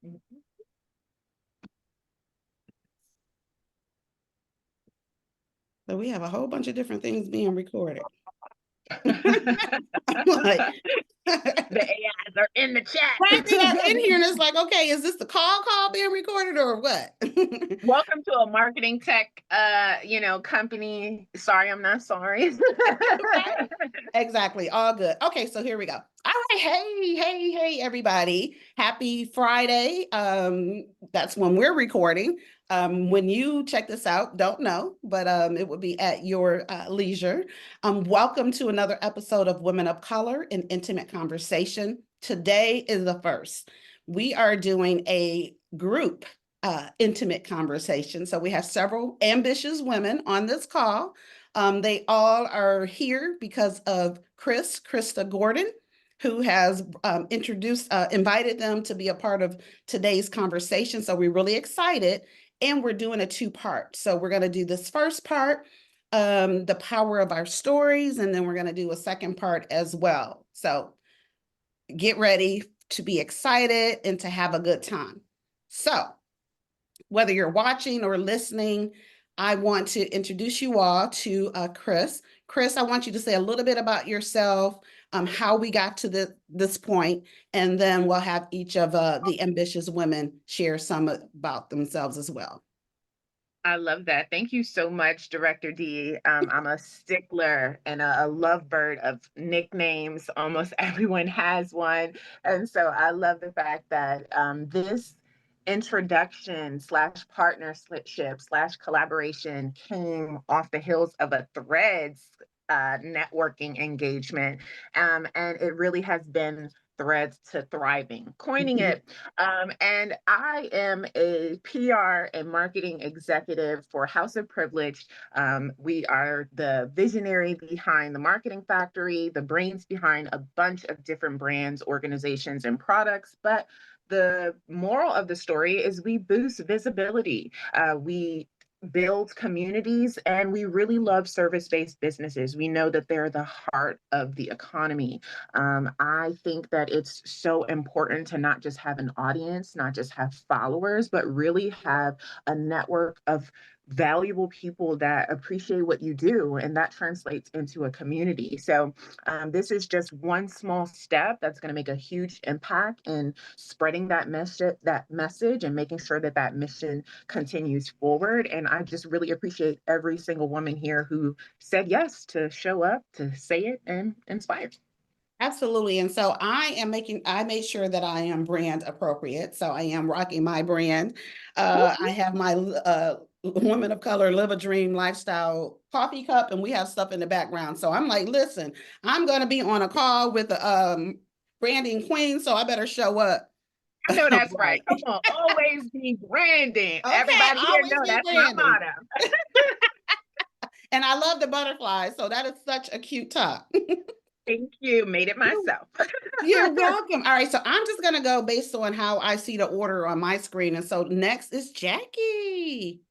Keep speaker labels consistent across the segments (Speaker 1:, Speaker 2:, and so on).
Speaker 1: So we have a whole bunch of different things being recorded. I'm like,
Speaker 2: the AIs are in the chat.
Speaker 1: Right, they got in here, and it's like, okay, is this the call being recorded or what?
Speaker 2: Welcome to a marketing tech, company. Sorry, I'm not sorry.
Speaker 1: Right. Exactly. All good. Okay, so here we go. All right. Hey, everybody. Happy Friday. That's when we're recording. When you check this out, don't know, but it will be at your leisure. Welcome to another episode of Women of Color, an intimate conversation. Today is the first. We are doing a group intimate conversation. So we have several ambitious women on this call. They all are here because of Krista Gordon, who has invited them to be a part of today's conversation. So we're really excited, and we're doing a two-part. So we're going to do this first part, the power of our stories, and then we're going to do a second part as well. So get ready to be excited and to have a good time. So whether you're watching or listening, I want to introduce you all to Kris. Kris, I want you to say a little bit about yourself, how we got to this point, and then we'll have each of the ambitious women share some about themselves as well.
Speaker 2: I love that. Thank you so much, Director D. I'm a stickler and a lovebird of nicknames. Almost everyone has one. And so I love the fact that this introduction / partnership / collaboration came off the heels of a Threads networking engagement. And it really has been Threads to thriving, coining it. And I am a PR and marketing executive for House of Privilege. We are the visionary behind the Marketing Factory, the brains behind a bunch of different brands, organizations, and products. But the moral of the story is we boost visibility. We build communities, and we really love service-based businesses. We know that they're the heart of the economy. I think that it's so important to not just have an audience, not just have followers, but really have a network of valuable people that appreciate what you do, and that translates into a community. So this is just one small step that's going to make a huge impact in spreading that message and making sure that that mission continues forward. And I just really appreciate every single woman here who said yes to show up, to say it, and inspire.
Speaker 1: Absolutely. And so I made sure that I am brand appropriate. So I am rocking my brand. I have my Women of Color Live a Dream lifestyle coffee cup, and we have stuff in the background. So I'm like, listen, I'm going to be on a call with the branding queen, so I better show up.
Speaker 2: I know that's right. Come on, always be branding.
Speaker 1: Okay,
Speaker 2: everybody here know that's branding. My motto.
Speaker 1: And I love the butterflies. So that is such a cute top.
Speaker 2: Thank you. Made it myself.
Speaker 1: You're welcome. All right. So I'm just going to go based on how I see the order on my screen. And so next is Jackie.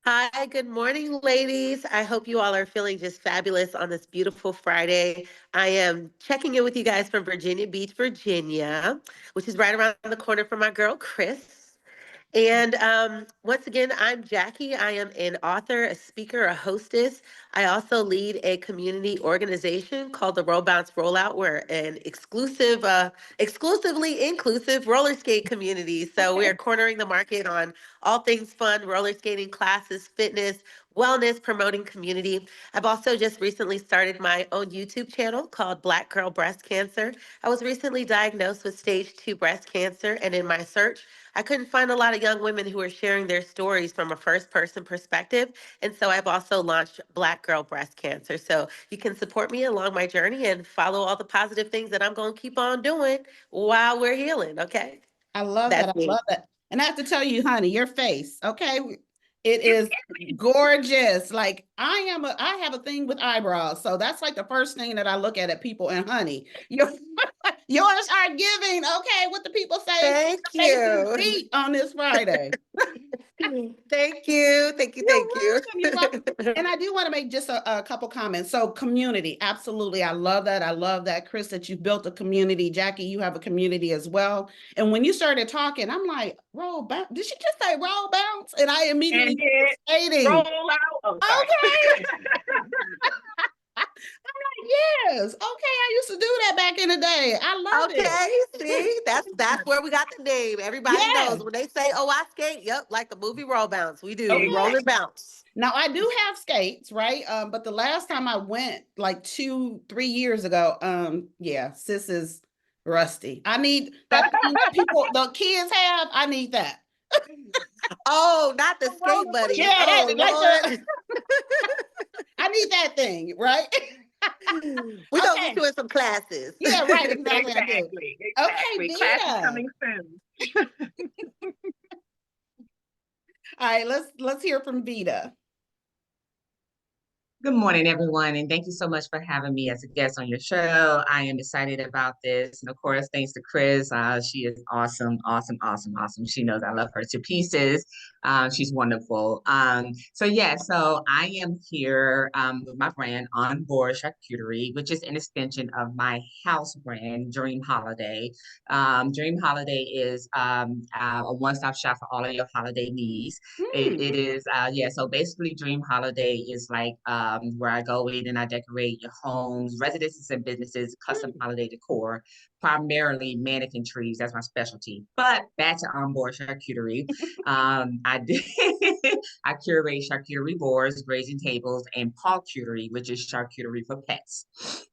Speaker 3: Hi, good morning, ladies. I hope you all are feeling just fabulous on this beautiful Friday. I am checking in with you guys from Virginia Beach, Virginia, which is right around the corner from my girl, Kris. And once again, I'm Jackie. I am an author, a speaker, a hostess. I also lead a community organization called the Roll Bounce Rollout. We're an exclusively inclusive roller skate community. So we are cornering the market on all things fun, roller skating classes, fitness, wellness, promoting community. I've also just recently started my own YouTube channel called Black Girl Breast Cancer. I was recently diagnosed with stage 2 breast cancer, and in my search, I couldn't find a lot of young women who were sharing their stories from a first person perspective. And so I've also launched Black Girl Breast Cancer. So you can support me along my journey and follow all the positive things that I'm going to keep on doing while we're healing. Okay.
Speaker 1: I love that. I love that. And I have to tell you, honey, your face, okay? It is gorgeous. Like I have a thing with eyebrows. So that's like the first thing that I look at people, and honey, Yours are giving. Okay, what the people say?
Speaker 3: Thank
Speaker 1: Faces
Speaker 3: you.
Speaker 1: beat on this Friday.
Speaker 3: Thank you. Thank you.
Speaker 1: You're
Speaker 3: Thank you.
Speaker 1: welcome. You're welcome. And I do want to make just a couple comments. So community, absolutely. I love that. I love that, Kris, that you've built a community. Jackie, you have a community as well. And when you started talking, I'm like, roll bounce. Did she just say roll bounce? And I immediately
Speaker 2: And
Speaker 1: stating.
Speaker 2: roll out. Oh, sorry.
Speaker 1: Okay. I'm like, yes. Okay, I used to do that back in the day. I love it.
Speaker 3: Okay, see, that's where we got the name. Everybody
Speaker 1: Yeah.
Speaker 3: knows when they say, "Oh, I skate." Yep, like the movie Roll Bounce. We do. We
Speaker 1: Okay.
Speaker 3: roll and bounce.
Speaker 1: Now I do have skates, right? But the last time I went, like 2-3 years ago, yeah, sis is rusty. I need that thing that the kids have. I need that.
Speaker 3: Oh, not the skate buddies.
Speaker 1: Yeah,
Speaker 3: Oh,
Speaker 1: like
Speaker 3: Lord.
Speaker 1: I need that thing, right?
Speaker 3: We're gonna get
Speaker 1: Okay.
Speaker 3: you in some classes.
Speaker 1: Yeah, right. Exactly. I do.
Speaker 2: Exactly.
Speaker 1: Okay,
Speaker 2: Class is
Speaker 1: Vida.
Speaker 2: coming soon.
Speaker 1: All right, let's hear from Vida.
Speaker 4: Good morning, everyone, and thank you so much for having me as a guest on your show. I am excited about this. And of course, thanks to Kris. She is awesome, awesome, awesome, awesome. She knows I love her to pieces. She's wonderful. So I am here with my brand On Board Charcuterie, which is an extension of my house brand, Dream Holiday. Dream Holiday is a one-stop shop for all of your holiday needs. It is, so basically Dream Holiday is like where I go in and I decorate your homes, residences and businesses, custom holiday decor, primarily mannequin trees. That's my specialty. But back to onboard charcuterie. I did I curate charcuterie boards, grazing tables, and paw-cuterie, which is charcuterie for pets.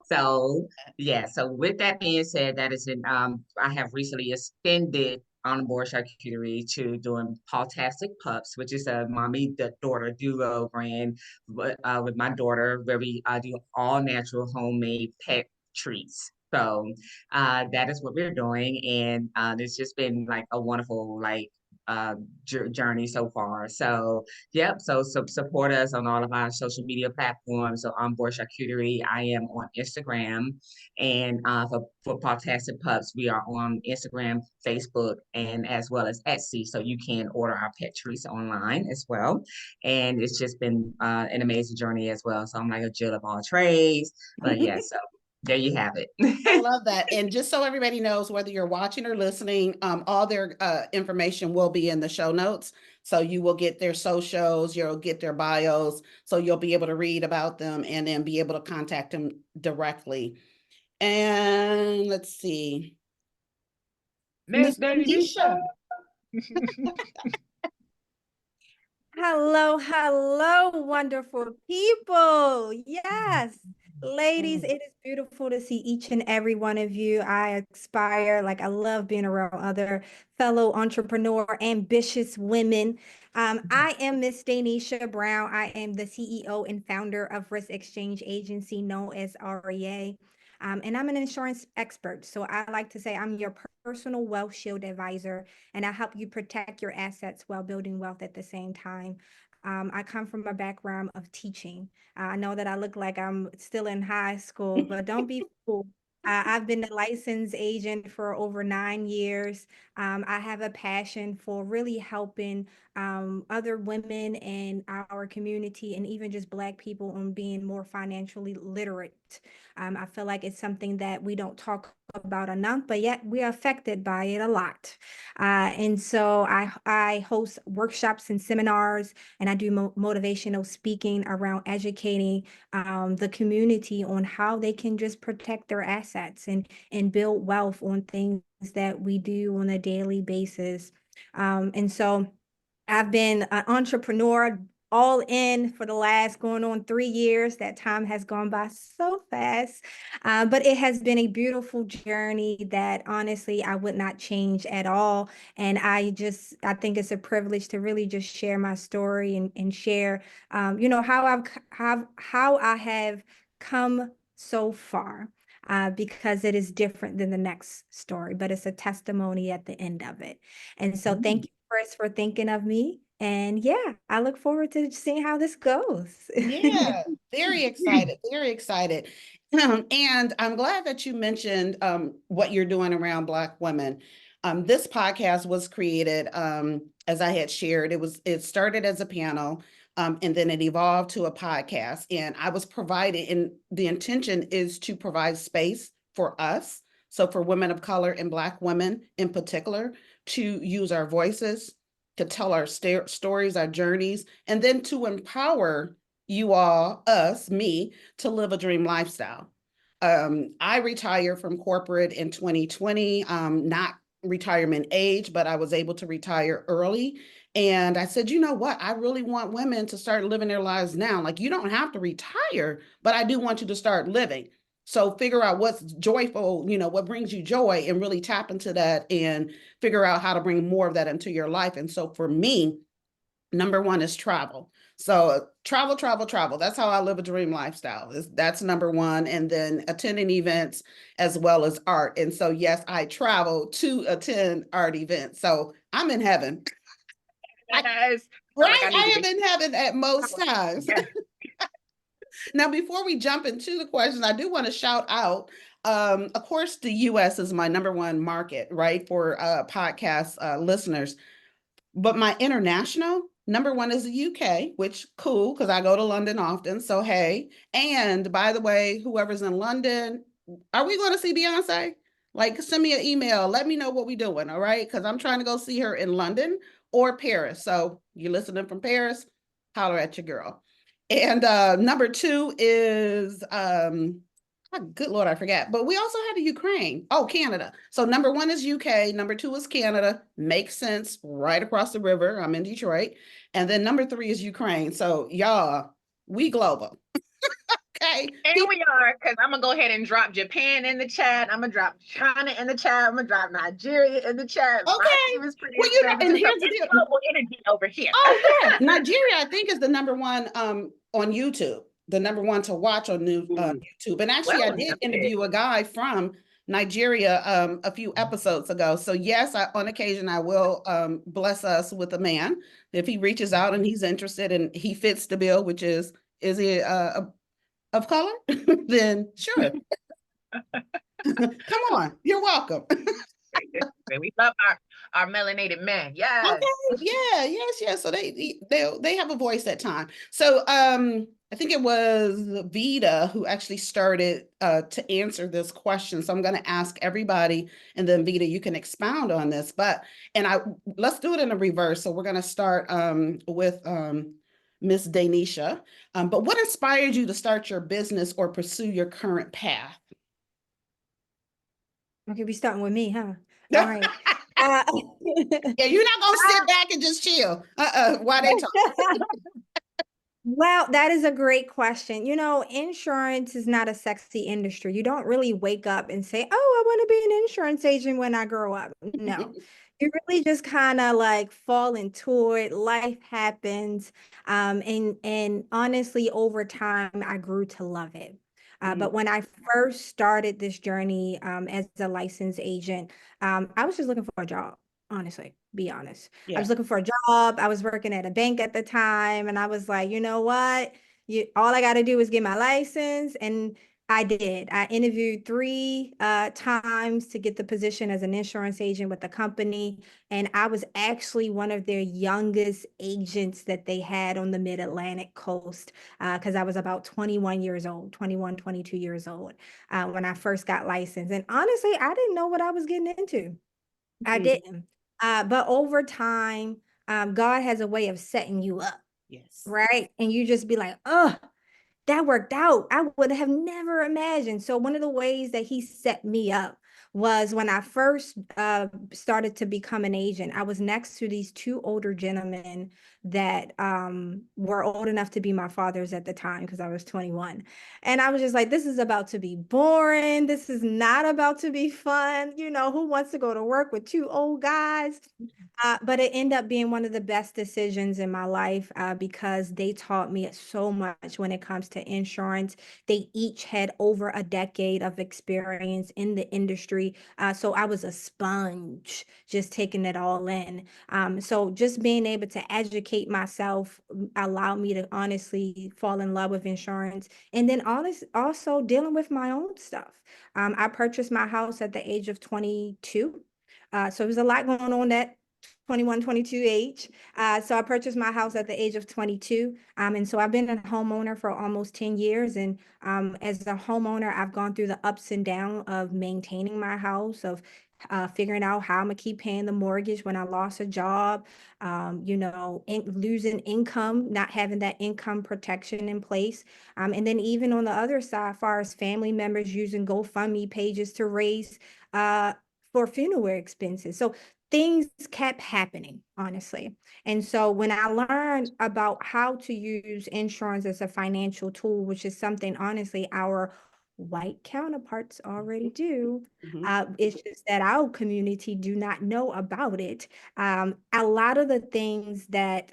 Speaker 4: So yeah, so with that being said, that is I have recently extended on board charcuterie to doing Paltastic Pups, which is a mommy daughter duo brand with my daughter, where we do all natural homemade pet treats. So that is what we're doing, and it's just been like a wonderful journey so far. So yep, so support us on all of our social media platforms. So on board charcuterie, I am on Instagram, and for Fantastic Pups, we are on Instagram, Facebook, and as well as Etsy. So you can order our pet treats online as well. And it's just been an amazing journey as well. So I'm like a Jill of all trades. But yeah, so there you have it.
Speaker 1: I love that. And just so everybody knows, whether you're watching or listening, all their information will be in the show notes. So you will get their socials, you'll get their bios, so you'll be able to read about them and then be able to contact them directly. And let's see.
Speaker 2: Miss
Speaker 1: Danisha.
Speaker 5: Hello, wonderful people. Yes, ladies, it is beautiful to see each and every one of you. I love being around other fellow entrepreneur, ambitious women. I am Miss Danisha Brown. I am the CEO and founder of Risk Exchange Agency, known as REA. And I'm an insurance expert. So I like to say I'm your personal wealth shield advisor, and I help you protect your assets while building wealth at the same time. I come from a background of teaching. I know that I look like I'm still in high school, but don't be fooled. I've been a licensed agent for over 9 years. I have a passion for really helping other women in our community and even just Black people on being more financially literate. I feel like it's something that we don't talk about enough, but yet we are affected by it a lot. And so I host workshops and seminars, and I do motivational speaking around educating the community on how they can just protect their assets and build wealth on things that we do on a daily basis. And so I've been an entrepreneur all in for the last going on 3 years. That time has gone by so fast, but it has been a beautiful journey that honestly I would not change at all. And I think it's a privilege to really just share my story and share, how I have come so far. Because it is different than the next story, but it's a testimony at the end of it. And so thank you, Kris, for thinking of me. And yeah, I look forward to seeing how this goes.
Speaker 1: Yeah, very excited, very excited. And I'm glad that you mentioned what you're doing around Black women. This podcast was created, as I had shared. It started as a panel, and then it evolved to a podcast. And I was provided, and the intention is to provide space for us, so for women of color and Black women in particular, to use our voices, to tell our stories, our journeys, and then to empower you all, us, me, to live a dream lifestyle. I retired from corporate in 2020, not retirement age, but I was able to retire early. And I said, you know what? I really want women to start living their lives now. Like, you don't have to retire, but I do want you to start living. So figure out what's joyful, what brings you joy, and really tap into that and figure out how to bring more of that into your life. And so for me, number one is travel. So travel, travel, travel. That's how I live a dream lifestyle. That's number one. And then attending events as well as art. And so, yes, I travel to attend art events. So I'm in heaven.
Speaker 2: Yes.
Speaker 1: Right? I am in heaven at most times.
Speaker 2: Yeah.
Speaker 1: Now, before we jump into the questions, I do want to shout out, of course, the US is my number one market, right, for podcast listeners. But my international number one is the UK, which cool, because I go to London often. So, hey. And by the way, whoever's in London, are we going to see Beyonce? Like, send me an email. Let me know what we're doing. All right. Because I'm trying to go see her in London or Paris. So, you're listening from Paris, holler at your girl. And number two is oh, good Lord, I forgot. But we also had the Ukraine. Oh, Canada. So number one is UK. Number two is Canada. Makes sense. Right across the river. I'm in Detroit. And then number three is Ukraine. So y'all, we global. Okay.
Speaker 2: And we are, because I'm going to go ahead and drop Japan in the chat. I'm going to drop China in the chat. I'm going to drop Nigeria in the chat.
Speaker 1: Okay.
Speaker 2: My team is pretty
Speaker 1: Well, and here's the deal.
Speaker 2: Global energy over here.
Speaker 1: Oh, yeah. Nigeria, I think, is the number one on YouTube. The number one to watch on YouTube. And actually, I did interview a guy from Nigeria a few episodes ago. So yes, on occasion, I will bless us with a man if he reaches out and he's interested and he fits the bill, which is he of color? Then sure. Come on, you're welcome.
Speaker 2: We love our melanated men. Yeah.
Speaker 1: Okay. Yeah. Yes. So they have a voice at time. So I think it was Vida who actually started to answer this question. So I'm going to ask everybody, and then Vida, you can expound on this. Let's do it in a reverse. So we're going to start with Miss Danisha. But what inspired you to start your business or pursue your current path?
Speaker 5: Okay, we starting with me, huh? All right.
Speaker 1: Yeah, you're not gonna sit back and just chill. Why they talk?
Speaker 5: Well, that is a great question. Insurance is not a sexy industry. You don't really wake up and say, "Oh, I want to be an insurance agent when I grow up." No. You really just kind of like fall into it. Life happens. And honestly, over time, I grew to love it. But when I first started this journey as a licensed agent, I was just looking for a job, honestly, be honest.
Speaker 1: Yeah.
Speaker 5: I was looking for a job. I was working at a bank at the time. And I was like, you know what? All I got to do is get my license. And I did. I interviewed 3 times to get the position as an insurance agent with the company. And I was actually one of their youngest agents that they had on the mid-Atlantic coast because I was about 21 years old, 21, 22 years old when I first got licensed. And honestly, I didn't know what I was getting into. I didn't. But over time, God has a way of setting you up.
Speaker 1: Yes.
Speaker 5: Right. And you just be like, oh, that worked out. I would have never imagined. So one of the ways that he set me up was when I first started to become an agent, I was next to these 2 older gentlemen that were old enough to be my fathers at the time because I was 21. And I was just like, this is about to be boring. This is not about to be fun. Who wants to go to work with 2 old guys? But it ended up being one of the best decisions in my life because they taught me so much when it comes to insurance. They each had over a decade of experience in the industry. industry. So I was a sponge, just taking it all in. So just being able to educate myself allowed me to honestly fall in love with insurance. And then also dealing with my own stuff. I purchased my house at the age of 22. So there was a lot going on that 21, 22 age. So I purchased my house at the age of 22. And so I've been a homeowner for almost 10 years. And as a homeowner, I've gone through the ups and downs of maintaining my house, of figuring out how I'm gonna keep paying the mortgage when I lost a job, losing income, not having that income protection in place. And then even on the other side, as far as family members using GoFundMe pages to raise for funeral expenses. So things kept happening, honestly. And so when I learned about how to use insurance as a financial tool, which is something honestly our white counterparts already do, it's just that our community do not know about it. A lot of the things that,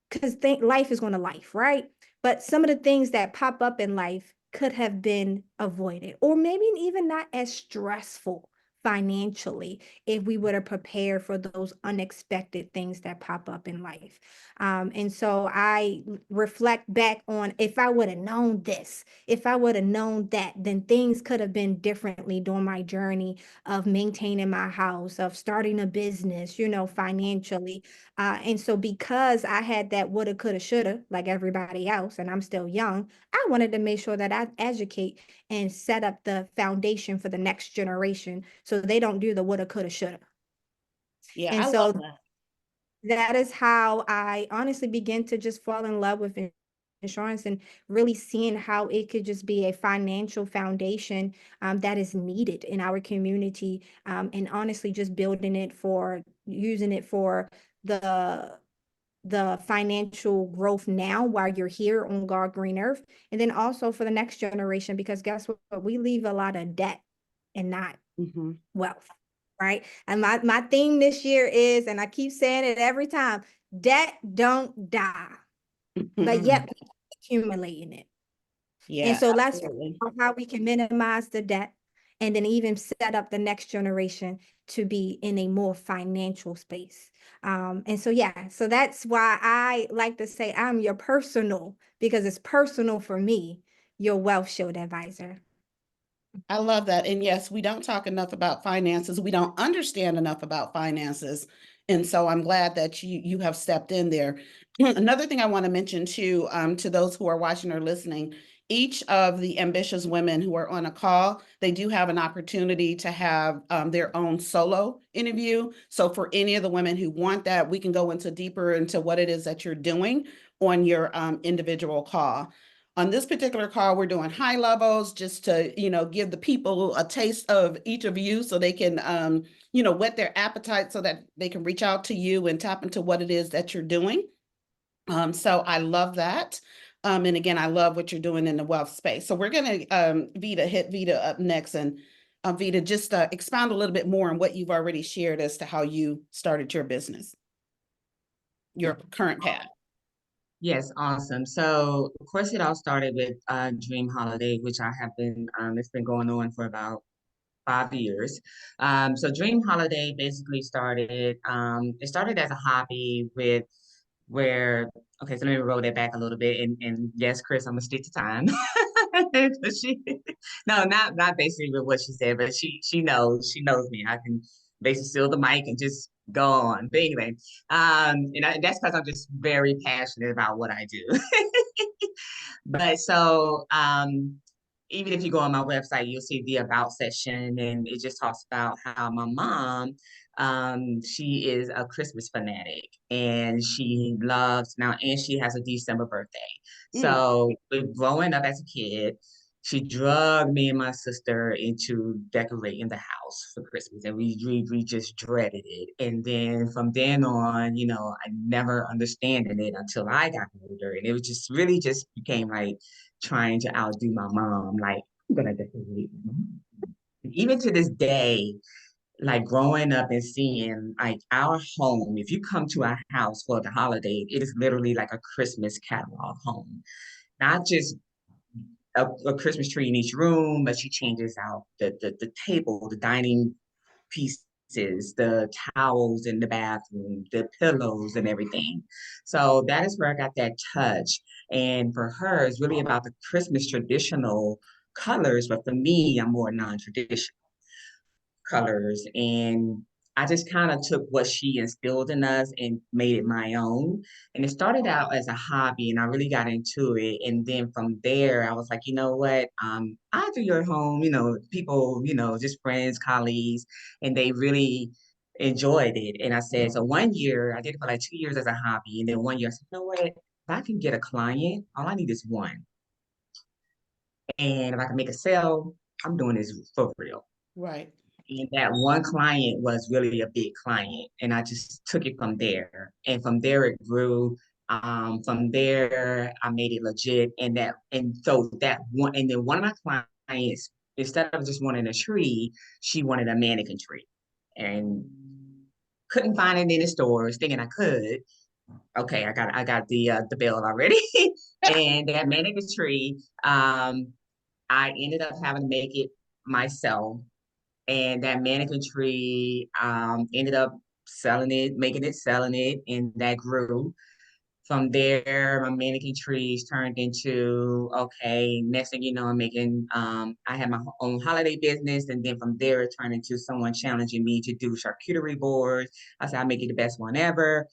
Speaker 5: because life is going to life, right? But some of the things that pop up in life could have been avoided, or maybe even not as stressful financially if we would have prepared for those unexpected things that pop up in life. And so I reflect back on, if I would have known this, if I would have known that, then things could have been differently during my journey of maintaining my house, of starting a business, financially. And so because I had that woulda, coulda, shoulda, like everybody else, and I'm still young, I wanted to make sure that I educate and set up the foundation for the next generation so they don't do the woulda, coulda, shoulda.
Speaker 1: Yeah,
Speaker 5: And
Speaker 1: I love
Speaker 5: so
Speaker 1: that.
Speaker 5: that is how I honestly began to just fall in love with insurance, and really seeing how it could just be a financial foundation that is needed in our community, and honestly just using it for the financial growth now while you're here on God green earth, and then also for the next generation, because guess what, we leave a lot of debt and not wealth, right? And my theme this year is, and I keep saying it every time, debt don't die, but yet we keep accumulating it. And
Speaker 1: Yeah,
Speaker 5: so let's figure
Speaker 1: absolutely.
Speaker 5: out how we can minimize the debt, and then even set up the next generation to be in a more financial space. And so, yeah, so that's why I like to say I'm your personal, because it's personal for me, your wealth shield advisor.
Speaker 1: I love that. And yes, we don't talk enough about finances. We don't understand enough about finances. And so I'm glad that you have stepped in there. Another thing I want to mention too, to those who are watching or listening, each of the ambitious women who are on a call, they do have an opportunity to have their own solo interview. So for any of the women who want that, we can go into deeper into what it is that you're doing on your individual call. On this particular call, we're doing high levels just to, give the people a taste of each of you so they can, whet their appetite so that they can reach out to you and tap into what it is that you're doing. So I love that. And again, I love what you're doing in the wealth space. So we're going to hit Vida up next. And Vida, just expound a little bit more on what you've already shared as to how you started your business, your current path.
Speaker 4: Yes, awesome. So, of course, it all started with Dream Holiday, which I have been, it's been going on for about 5 years. So Dream Holiday basically it started as a hobby where, okay, so let me roll that back a little bit. And yes, Kris, I'm gonna stick to time. But no, not basically with what she said, but she knows me. I can basically steal the mic and just go on. But anyway, that's because I'm just very passionate about what I do. But so even if you go on my website, you'll see the about section, and it just talks about how my mom, she is a Christmas fanatic, and she loves now, and she has a December birthday. So growing up as a kid, she drugged me and my sister into decorating the house for Christmas, and we just dreaded it. And then from then on, I never understanded it until I got older, and it was just really just became like trying to outdo my mom. Like, I'm gonna decorate. Even to this day, like growing up and seeing like our home, if you come to our house for the holiday, it is literally like a Christmas catalog home. Not just a Christmas tree in each room, but she changes out the table, the dining pieces, the towels in the bathroom, the pillows and everything. So that is where I got that touch. And for her, it's really about the Christmas traditional colors, but for me, I'm more non-traditional colors. And I just kind of took what she instilled in us and made it my own. And it started out as a hobby, and I really got into it. And then from there, I was like, you know what? I do your home, people, just friends, colleagues, and they really enjoyed it. And I said, so one year, I did it for like 2 years as a hobby. And then one year, I said, you know what? If I can get a client, all I need is one. And if I can make a sale, I'm doing this for real.
Speaker 1: Right.
Speaker 4: And that one client was really a big client. And I just took it from there. And from there it grew. From there I made it legit. And so that one, and then one of my clients, instead of just wanting a tree, she wanted a mannequin tree. And couldn't find it in the stores, thinking I could. Okay, I got the bill already. And that mannequin tree, I ended up having to make it myself, and that mannequin tree ended up selling it, making it, selling it, and that grew. From there, my mannequin trees turned into, okay, next thing you know, I had my own holiday business. And then from there, it turned into someone challenging me to do charcuterie boards. I said, I'll make it the best one ever.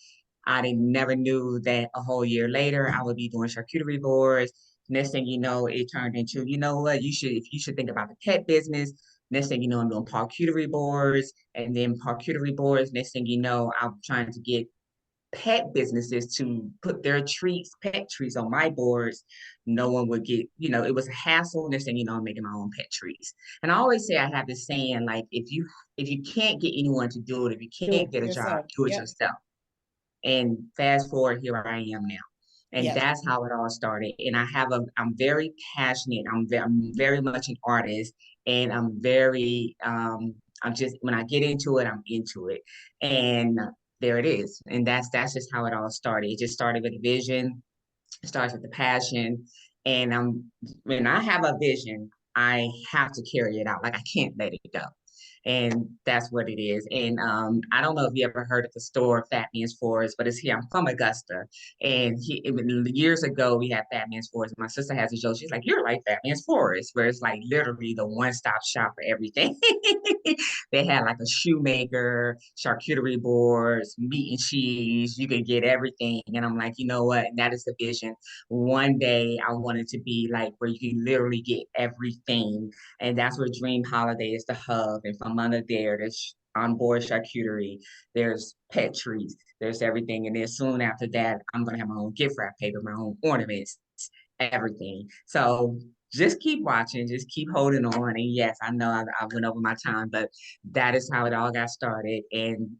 Speaker 4: Never knew that a whole year later, I would be doing charcuterie boards. Next thing you know, it turned into, you know what, you should think about the pet business. Next thing you know, I'm doing charcuterie boards, and then charcuterie boards. Next thing you know, I'm trying to get pet businesses to put their pet trees on my boards. No one would get, it was a hassle. Next thing you know, I'm making my own pet trees. And I always say, I have this saying, like, if you can't get anyone to do it, if you
Speaker 1: Do
Speaker 4: can't
Speaker 1: it
Speaker 4: get a job,
Speaker 1: yourself.
Speaker 4: do it
Speaker 1: Yep.
Speaker 4: yourself. And fast forward, here I am now. And
Speaker 1: Yes.
Speaker 4: that's how it all started. And I'm very passionate. I'm very much an artist, and I'm just, when I get into it, I'm into it. And there it is. And that's just how it all started. It just started with a vision. It starts with the passion. And when I have a vision, I have to carry it out. Like, I can't let it go. And that's what it is. And I don't know if you ever heard of the store Fat Man's Forest, but it's here. I'm from Augusta, and years ago we had Fat Man's Forest. My sister has a joke. She's like, "You're like Fat Man's Forest," where it's like literally the one-stop shop for everything. They had like a shoemaker, charcuterie boards, meat and cheese. You could get everything. And I'm like, you know what? That is the vision. One day I wanted to be like where you can literally get everything. And that's where Dream Holiday is the hub. And from under there's onboard charcuterie, there's pet trees, there's everything. And then soon after that, I'm gonna have my own gift wrap paper, my own ornaments, everything. So just keep watching, just keep holding on. And yes, I know I went over my time, but that is how it all got started. And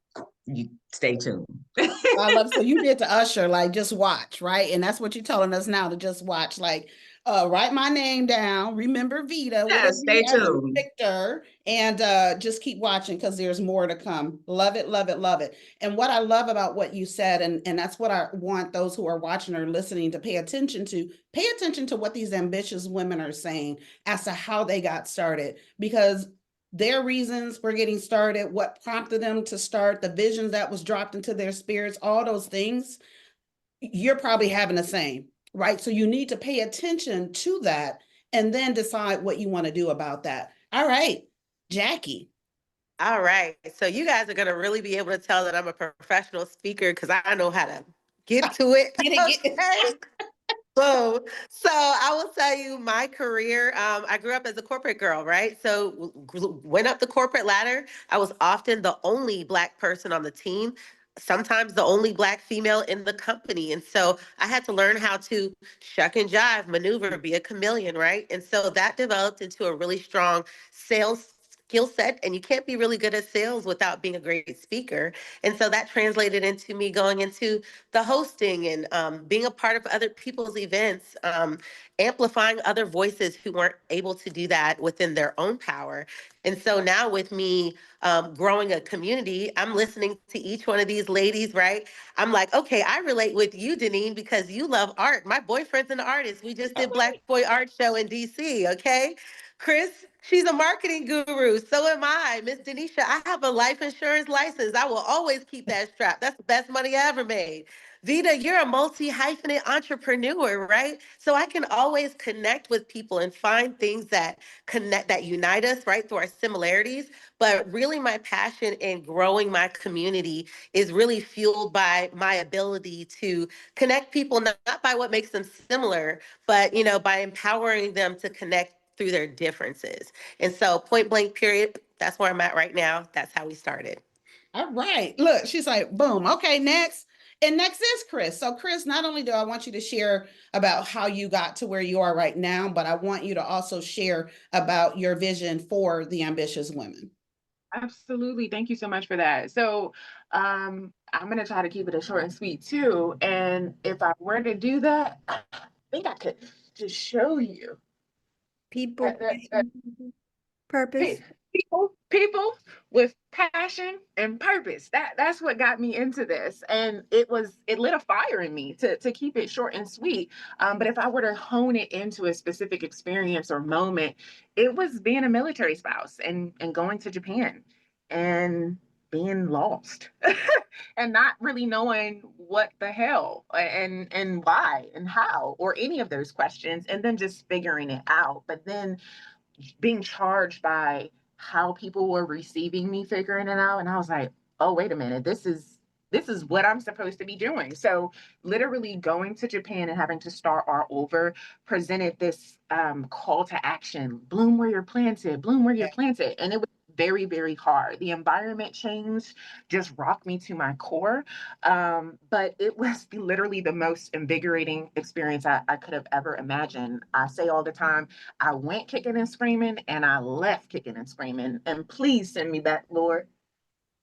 Speaker 4: you stay tuned.
Speaker 1: I love, so you did to Usher, like, just watch, right? And that's what you're telling us now, to just watch, like, write my name down, remember Vida with a
Speaker 4: Yes,
Speaker 1: V
Speaker 4: stay
Speaker 1: as in
Speaker 4: tuned.
Speaker 1: Victor, and just keep watching, because there's more to come. Love it, love it, love it. And what I love about what you said, and that's what I want those who are watching or listening to pay attention to what these ambitious women are saying as to how they got started, because their reasons for getting started, what prompted them to start, the visions that was dropped into their spirits, all those things, you're probably having the same, right? So you need to pay attention to that and then decide what you want to do about that. All right, Jackie.
Speaker 3: All right. So you guys are going to really be able to tell that I'm a professional speaker because I know how to get to it.
Speaker 1: Get it, get
Speaker 3: Okay. So I will tell you my career. I grew up as a corporate girl, right? So went up the corporate ladder. I was often the only Black person on the team, sometimes the only Black female in the company. And so I had to learn how to shuck and jive, maneuver, be a chameleon, right? And so that developed into a really strong sales skill set, and you can't be really good at sales without being a great speaker. And so that translated into me going into the hosting and being a part of other people's events, amplifying other voices who weren't able to do that within their own power. And so now with me growing a community, I'm listening to each one of these ladies, right? I'm like, okay, I relate with you, Deneen, because you love art. My boyfriend's an artist. We just did Black Boy Art Show in DC, okay? Kris, she's a marketing guru. So am I. Miss Danisha, I have a life insurance license. I will always keep that strap. That's the best money I ever made. Vida, you're a multi-hyphenate entrepreneur, right? So I can always connect with people and find things that connect, that unite us, right, through our similarities. But really, my passion in growing my community is really fueled by my ability to connect people, not by what makes them similar, but by empowering them to connect through their differences. And so, point blank, period. That's where I'm at right now. That's how we started.
Speaker 1: All right. Look, she's like, boom. Okay, next. And next is Kris. So, Kris, not only do I want you to share about how you got to where you are right now, but I want you to also share about your vision for the ambitious women.
Speaker 2: Absolutely. Thank you so much for that. So, I'm going to try to keep it as short and sweet too. And if I were to do that, I think I could just show you
Speaker 5: People,
Speaker 2: that, that, that
Speaker 5: purpose.
Speaker 2: people with passion and purpose. That's what got me into this. And it lit a fire in me to keep it short and sweet. But if I were to hone it into a specific experience or moment, it was being a military spouse and going to Japan and being lost and not really knowing what the hell and why and how or any of those questions, and then just figuring it out. But then being charged by how people were receiving me figuring it out, and I was like, oh, wait a minute, this is what I'm supposed to be doing. So literally going to Japan and having to start all over presented this call to action: bloom where you're planted, bloom where you're planted. And it was very, very hard. The environment change just rocked me to my core. But it was literally the most invigorating experience I could have ever imagined. I say all the time, I went kicking and screaming and I left kicking and screaming. And please send me back, Lord.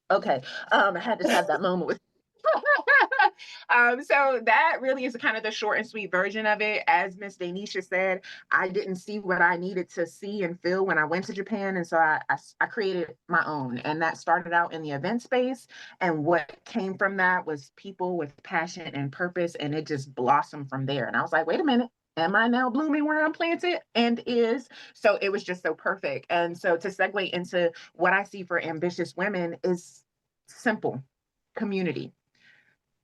Speaker 2: Okay. I had to have that moment with so that really is kind of the short and sweet version of it. As Miss Danisha said, I didn't see what I needed to see and feel when I went to Japan. And so I created my own. And that started out in the event space. And what came from that was people with passion and purpose. And it just blossomed from there. And I was like, wait a minute. Am I now blooming where I'm planted? And is. So it was just so perfect. And so to segue into what I see for ambitious women is simple: community.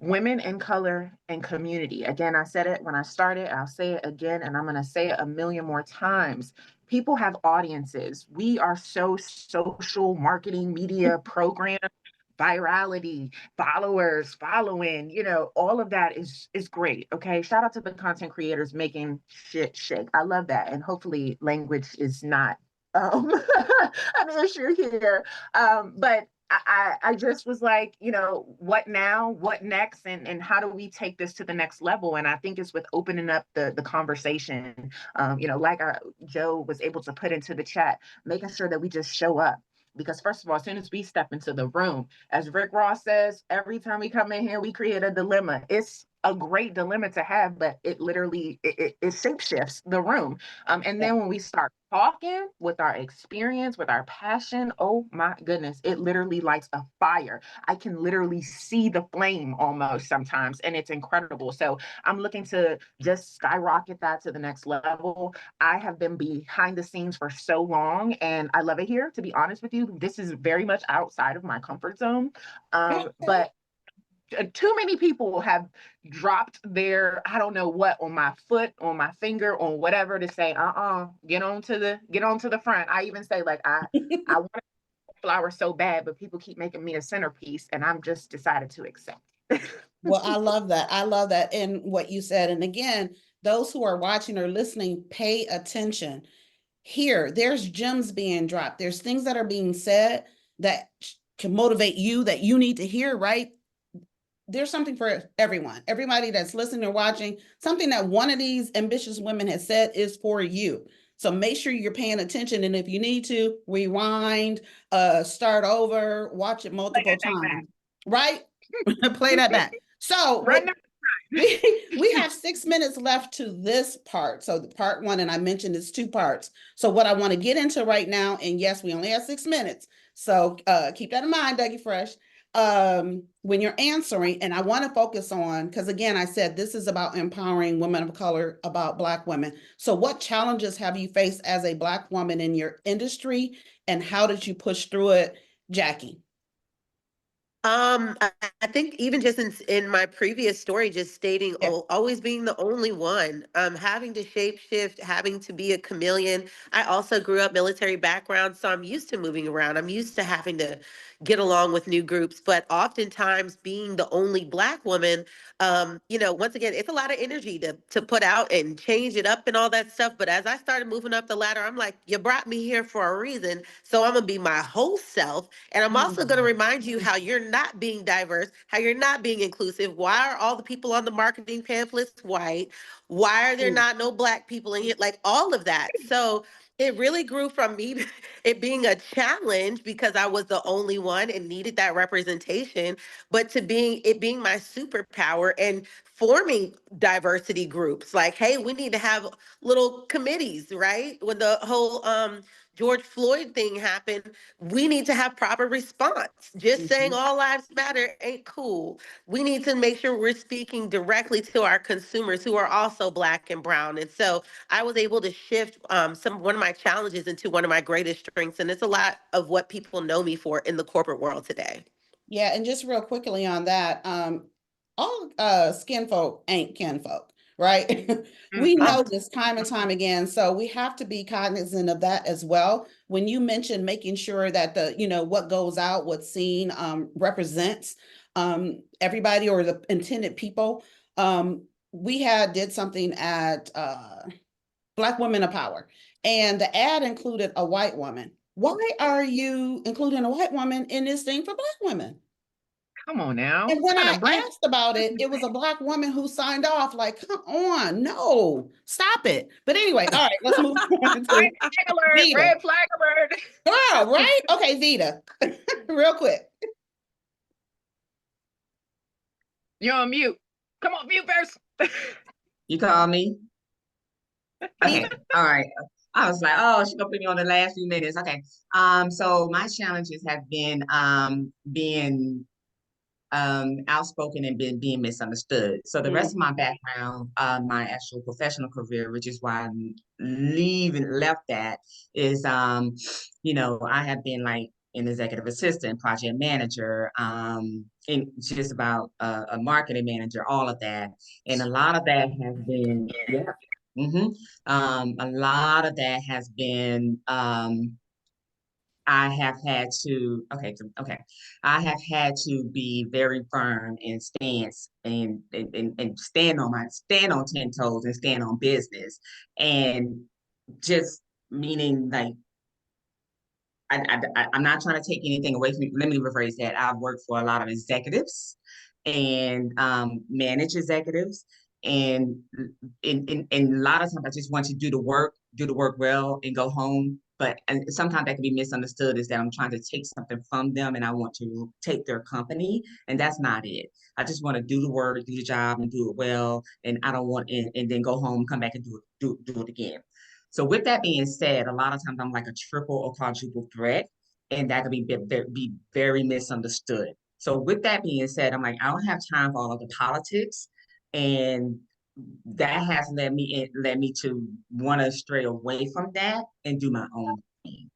Speaker 2: Women in color and community. Again, I said it when I started, I'll say it again, and I'm going to say it a million more times. People have audiences. We are so social marketing media program, virality, followers, following, all of that is great. Okay. Shout out to the content creators making shit shake. I love that. And hopefully language is not an issue here. But I just was like, what now? What next? And how do we take this to the next level? And I think it's with opening up the conversation, like Joe was able to put into the chat, making sure that we just show up. Because first of all, as soon as we step into the room, as Rick Ross says, every time we come in here, we create a dilemma. It's a great dilemma to have, but it literally it shapeshifts the room. And then when we start talking with our experience, with our passion, oh my goodness, it literally lights a fire. I can literally see the flame almost sometimes, and it's incredible. So I'm looking to just skyrocket that to the next level. I have been behind the scenes for so long, and I love it here. To be honest with you, this is very much outside of my comfort zone. But too many people have dropped their, I don't know what, on my foot, on my finger, on whatever, to say, get on to the front. I even say, like, I want a flower so bad, but people keep making me a centerpiece, and I'm just decided to accept.
Speaker 1: Well, I love that. I love that. And what you said. And again, those who are watching or listening, pay attention. Here, there's gems being dropped. There's things that are being said that can motivate you, that you need to hear, right? There's something for everyone. Everybody that's listening or watching, something that one of these ambitious women has said is for you. So make sure you're paying attention. And if you need to, rewind, start over, watch it multiple times, right? Play that back. So
Speaker 2: Run that.
Speaker 1: we have 6 minutes left to this part. So the part one, and I mentioned it's 2 parts. So what I want to get into right now, and yes, we only have 6 minutes. So keep that in mind, Dougie Fresh. When you're answering, and I want to focus on, because again, I said this is about empowering women of color, about Black women. So what challenges have you faced as a Black woman in your industry, and how did you push through it, Jackie?
Speaker 3: I think even just in my previous story, just stating
Speaker 1: Yeah.
Speaker 3: always being the only one, having to shape shift, having to be a chameleon. I also grew up military background, so I'm used to moving around. I'm used to having to get along with new groups, but oftentimes being the only Black woman, once again, it's a lot of energy to put out and change it up and all that stuff. But as I started moving up the ladder, I'm like, you brought me here for a reason, so I'm gonna be my whole self. And I'm also going to remind you how you're not being diverse, how you're not being inclusive. Why are all the people on the marketing pamphlets white? Why are there not no Black people in here? Like all of that. So it really grew from me it being a challenge because I was the only one and needed that representation, but to being my superpower and forming diversity groups. Like, hey, we need to have little committees, right? When the whole George Floyd thing happened, we need to have proper response. Just saying all lives matter ain't cool. We need to make sure we're speaking directly to our consumers who are also Black and brown. And so I was able to shift one of my challenges into one of my greatest strengths. And it's a lot of what people know me for in the corporate world today.
Speaker 1: Yeah, and just real quickly on that, all skin folk ain't kinfolk, right? We know this time and time again, so we have to be cognizant of that as well. When you mention making sure that what goes out, what's seen, represents everybody or the intended people. We did something at Black Women of Power, and the ad included a white woman. Why are you including a white woman in this thing for Black women?
Speaker 2: Come on now.
Speaker 1: And when
Speaker 2: What kind
Speaker 1: I
Speaker 2: of brand?
Speaker 1: asked about it, it was a Black woman who signed off, like, come on, no, stop it. But anyway, all right, let's move on to
Speaker 2: Red flag alert.
Speaker 1: Vida.
Speaker 2: Red flag alert.
Speaker 1: Girl, right? Okay, Vida, real quick.
Speaker 2: You're on mute. Come on, mute first.
Speaker 4: You call me? Okay, all right. I was like, oh, she's gonna put me on the last few minutes. Okay. So my challenges have been being outspoken and being misunderstood. So the rest of my background, my actual professional career, which is why I'm left that, is I have been like an executive assistant, project manager, and just about a marketing manager, all of that. And a lot of that has been, yeah. A lot of that has been I have had to I have had to be very firm and stance and stand on 10 toes and stand on business. And just meaning like I'm not trying to take anything away from you. Let me rephrase that. I've worked for a lot of executives and manage executives. And in a lot of times I just want to do the work well and go home. But and sometimes that can be misunderstood as that I'm trying to take something from them and I want to take their company. And that's not it. I just want to do the work, do the job and do it well. And I don't want and then go home, come back and do it again. So with that being said, a lot of times I'm like a triple or quadruple threat, and that could be very misunderstood. So with that being said, I'm like, I don't have time for all of the politics, and that has led me to want to stray away from that and do my own thing.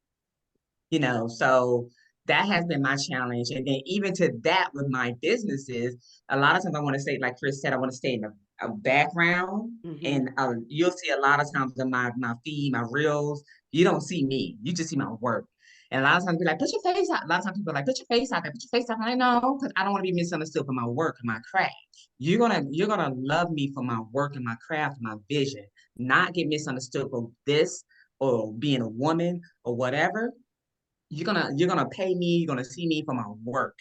Speaker 4: So that has been my challenge. And then even to that with my businesses, a lot of times I want to say, like Kris said, I want to stay in a background. And you'll see a lot of times in my feed, my reels, you don't see me. You just see my work. And a lot of times be like, put your face out. A lot of times people are like, put your face out there, put your face out there. I know, because I don't want to be misunderstood for my work and my craft. You're gonna love me for my work and my craft and my vision, not get misunderstood for this or being a woman or whatever. You're gonna pay me, you're gonna see me for my work.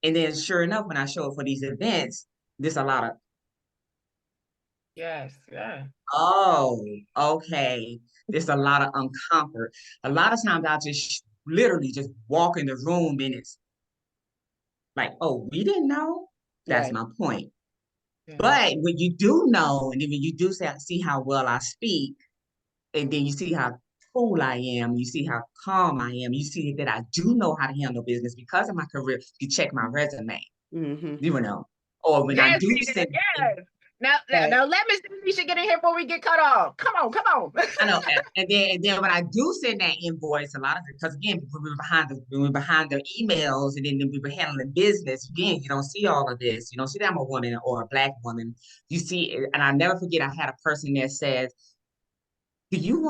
Speaker 4: And then sure enough, when I show up for these events, there's a lot of
Speaker 2: Yes, yeah.
Speaker 4: Oh, okay. There's a lot of uncomfort. A lot of times I just literally just walk in the room and it's like, oh, we didn't know. That's
Speaker 1: Right.
Speaker 4: my point.
Speaker 2: Yeah.
Speaker 4: But when you do know, and then when you do see how well I speak, and then you see how cool I am, you see how calm I am, you see that I do know how to handle business because of my career. You check my resume,
Speaker 1: Mm-hmm.
Speaker 4: you know. Or when I
Speaker 2: Yes,
Speaker 4: do
Speaker 2: Vida,
Speaker 4: send,
Speaker 2: yes. Now
Speaker 1: Right.
Speaker 2: let Miss Danisha get in here before we get cut off. Come on, come on.
Speaker 4: I know, and then when I do send that invoice, a lot of it, because again, we were behind the emails, and then we were handling business. Again, you don't see all of this. You don't see that I'm a woman or a Black woman. You see, and I never forget, I had a person that says, are you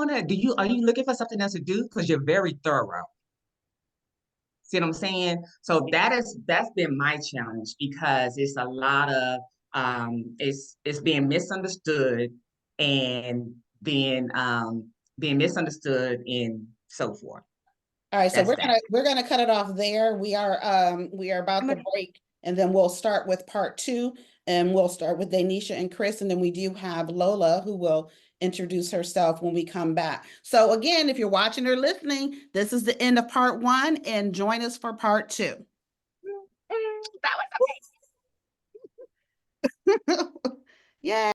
Speaker 4: looking for something else to do? Because you're very thorough. See what I'm saying? So that's been my challenge because it's a lot of it's being misunderstood and being misunderstood and so forth.
Speaker 1: All right, so
Speaker 4: That's that.
Speaker 1: we're gonna cut it off there. We are about
Speaker 5: I'm
Speaker 1: to
Speaker 5: gonna
Speaker 1: break, and then we'll start with part two, and we'll start with Danisha and Kris, and then we do have Lola who will introduce herself when we come back. So again, if you're watching or listening, this is the end of part one, and join us for part two.
Speaker 2: That was
Speaker 1: Yay!